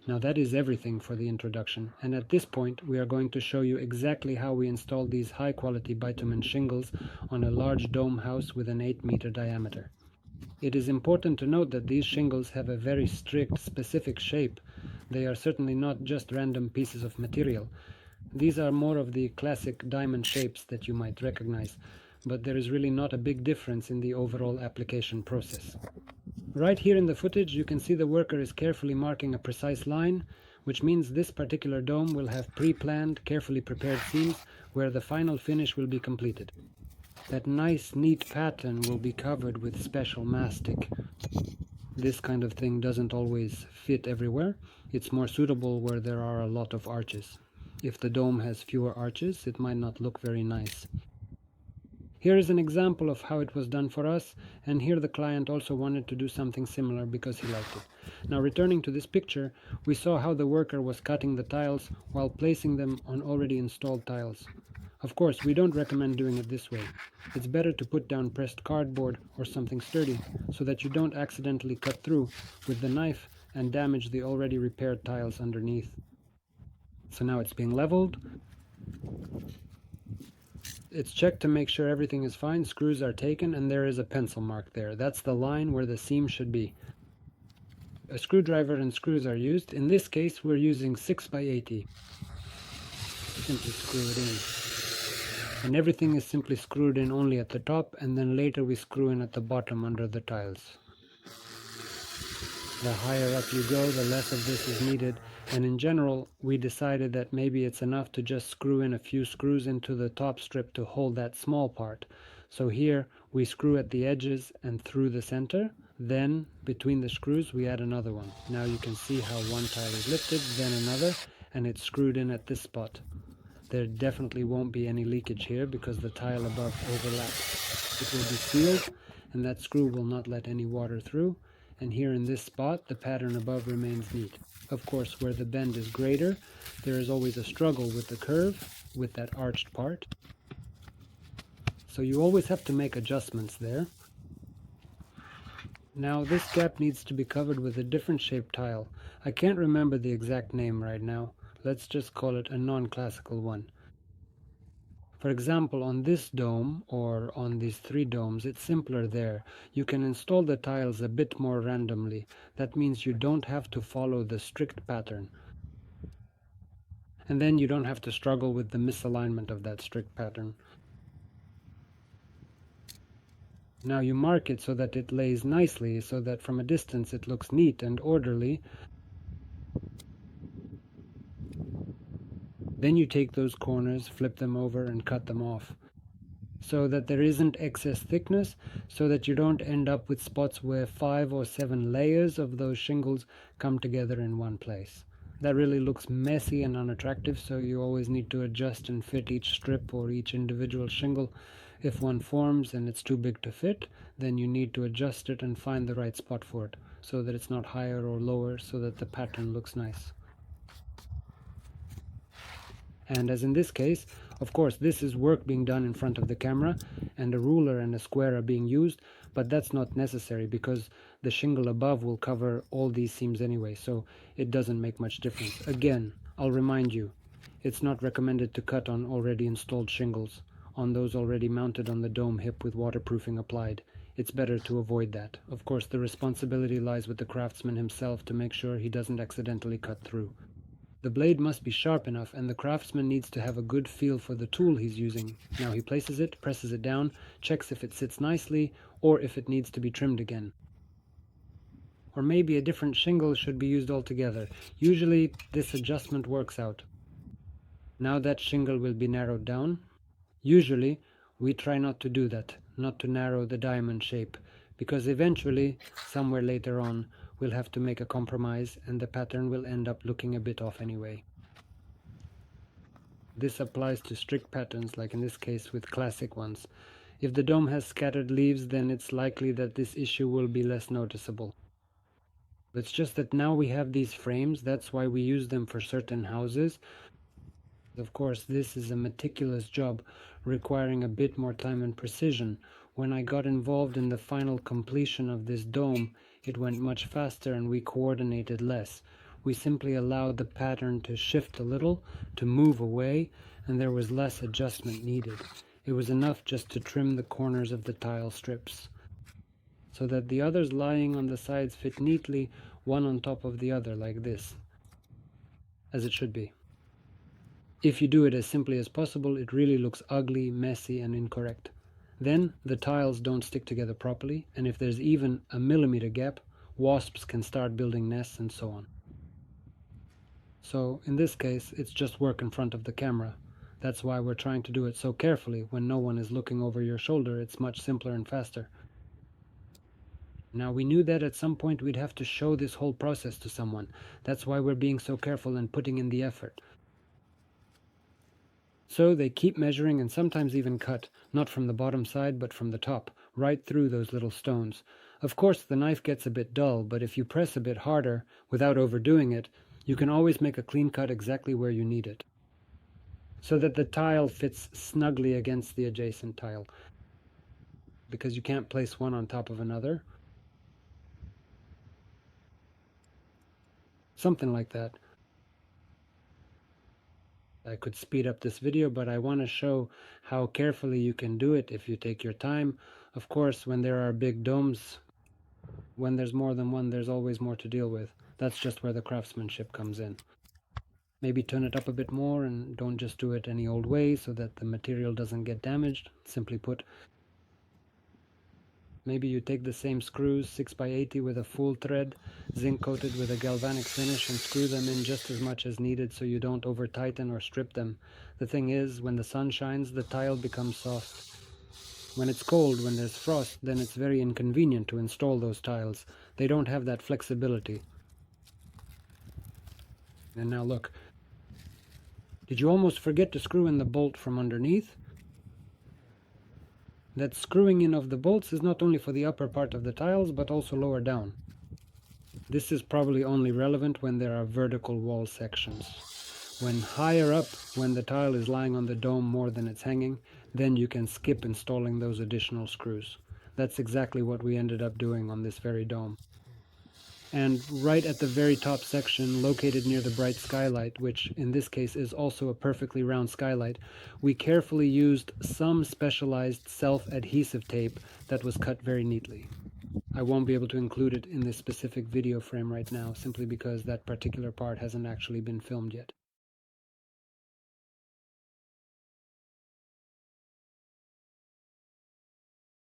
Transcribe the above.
Now that is everything for the introduction, and at this point we are going to show you exactly how we install these high quality bitumen shingles on a large dome house with an 8-meter diameter. It is important to note that these shingles have a very strict, specific shape. They are certainly not just random pieces of material. These are more of the classic diamond shapes that you might recognize, but there is really not a big difference in the overall application process. Right here in the footage you can see the worker is carefully marking a precise line, which means this particular dome will have pre-planned, carefully prepared seams where the final finish will be completed. That nice, neat pattern will be covered with special mastic. This kind of thing doesn't always fit everywhere. It's more suitable where there are a lot of arches. If the dome has fewer arches, it might not look very nice. Here is an example of how it was done for us, and here the client also wanted to do something similar because he liked it. Now, returning to this picture, we saw how the worker was cutting the tiles while placing them on already installed tiles. Of course, we don't recommend doing it this way. It's better to put down pressed cardboard or something sturdy so that you don't accidentally cut through with the knife and damage the already repaired tiles underneath. So now it's being leveled. It's checked to make sure everything is fine, screws are taken, and there is a pencil mark there. That's the line where the seam should be. A screwdriver and screws are used. In this case, we're using 6x80. Simply screw it in. And everything is simply screwed in only at the top, and then later we screw in at the bottom under the tiles. The higher up you go, the less of this is needed, and in general we decided that maybe it's enough to just screw in a few screws into the top strip to hold that small part. So here we screw at the edges and through the center, then between the screws we add another one. Now you can see how one tile is lifted, then another, and it's screwed in at this spot. There definitely won't be any leakage here because the tile above overlaps. It will be sealed, and that screw will not let any water through. And here in this spot, the pattern above remains neat. Of course, where the bend is greater, there is always a struggle with the curve, with that arched part. So you always have to make adjustments there. Now this gap needs to be covered with a different shaped tile. I can't remember the exact name right now. Let's just call it a non-classical one. For example, on this dome, or on these 3 domes, it's simpler there. You can install the tiles a bit more randomly. That means you don't have to follow the strict pattern. And then you don't have to struggle with the misalignment of that strict pattern. Now you mark it so that it lays nicely, so that from a distance it looks neat and orderly. Then you take those corners, flip them over, and cut them off, so that there isn't excess thickness, so that you don't end up with spots where 5 or 7 layers of those shingles come together in one place. That really looks messy and unattractive, so you always need to adjust and fit each strip or each individual shingle. If one forms and it's too big to fit, then you need to adjust it and find the right spot for it, so that it's not higher or lower, so that the pattern looks nice. And as in this case, of course, this is work being done in front of the camera, and a ruler and a square are being used, but that's not necessary because the shingle above will cover all these seams anyway, so it doesn't make much difference. Again, I'll remind you, it's not recommended to cut on already installed shingles, on those already mounted on the dome hip with waterproofing applied. It's better to avoid that. Of course, the responsibility lies with the craftsman himself to make sure he doesn't accidentally cut through. The blade must be sharp enough, and the craftsman needs to have a good feel for the tool he's using. Now he places it, presses it down, checks if it sits nicely, or if it needs to be trimmed again. Or maybe a different shingle should be used altogether. Usually this adjustment works out. Now that shingle will be narrowed down. Usually we try not to do that, not to narrow the diamond shape, because eventually, somewhere later on, we'll have to make a compromise and the pattern will end up looking a bit off anyway. This applies to strict patterns, like in this case with classic ones. If the dome has scattered leaves, then it's likely that this issue will be less noticeable. It's just that now we have these frames, that's why we use them for certain houses. Of course, this is a meticulous job, requiring a bit more time and precision. When I got involved in the final completion of this dome, it went much faster and we coordinated less. we simply allowed the pattern to shift a little, to move away, and there was less adjustment needed. It was enough just to trim the corners of the tile strips, so that the others lying on the sides fit neatly, one on top of the other, like this, as it should be. If you do it as simply as possible, it really looks ugly, messy, and incorrect. Then the tiles don't stick together properly, and if there's even a millimeter gap, wasps can start building nests and so on. So in this case, it's just work in front of the camera. That's why we're trying to do it so carefully. When no one is looking over your shoulder, it's much simpler and faster. Now, we knew that at some point we'd have to show this whole process to someone. That's why we're being so careful and putting in the effort. So they keep measuring and sometimes even cut, not from the bottom side, but from the top, right through those little stones. Of course, the knife gets a bit dull, but if you press a bit harder, without overdoing it, you can always make a clean cut exactly where you need it, so that the tile fits snugly against the adjacent tile, because you can't place one on top of another. Something like that. I could speed up this video, but I want to show how carefully you can do it if you take your time. Of course, when there are big domes, when there's more than one, there's always more to deal with. That's just where the craftsmanship comes in. Maybe turn it up a bit more and don't just do it any old way so that the material doesn't get damaged. Simply put, maybe you take the same screws, 6x80 with a full thread, zinc coated with a galvanic finish, and screw them in just as much as needed so you don't over tighten or strip them. The thing is, when the sun shines, the tile becomes soft. When it's cold, when there's frost, then it's very inconvenient to install those tiles. They don't have that flexibility. And now look. Did you almost forget to screw in the bolt from underneath? That screwing in of the bolts is not only for the upper part of the tiles, but also lower down. This is probably only relevant when there are vertical wall sections. When higher up, when the tile is lying on the dome more than it's hanging, then you can skip installing those additional screws. That's exactly what we ended up doing on this very dome. And right at the very top section, located near the bright skylight, which in this case is also a perfectly round skylight, we carefully used some specialized self-adhesive tape that was cut very neatly. I won't be able to include it in this specific video frame right now, simply because that particular part hasn't actually been filmed yet.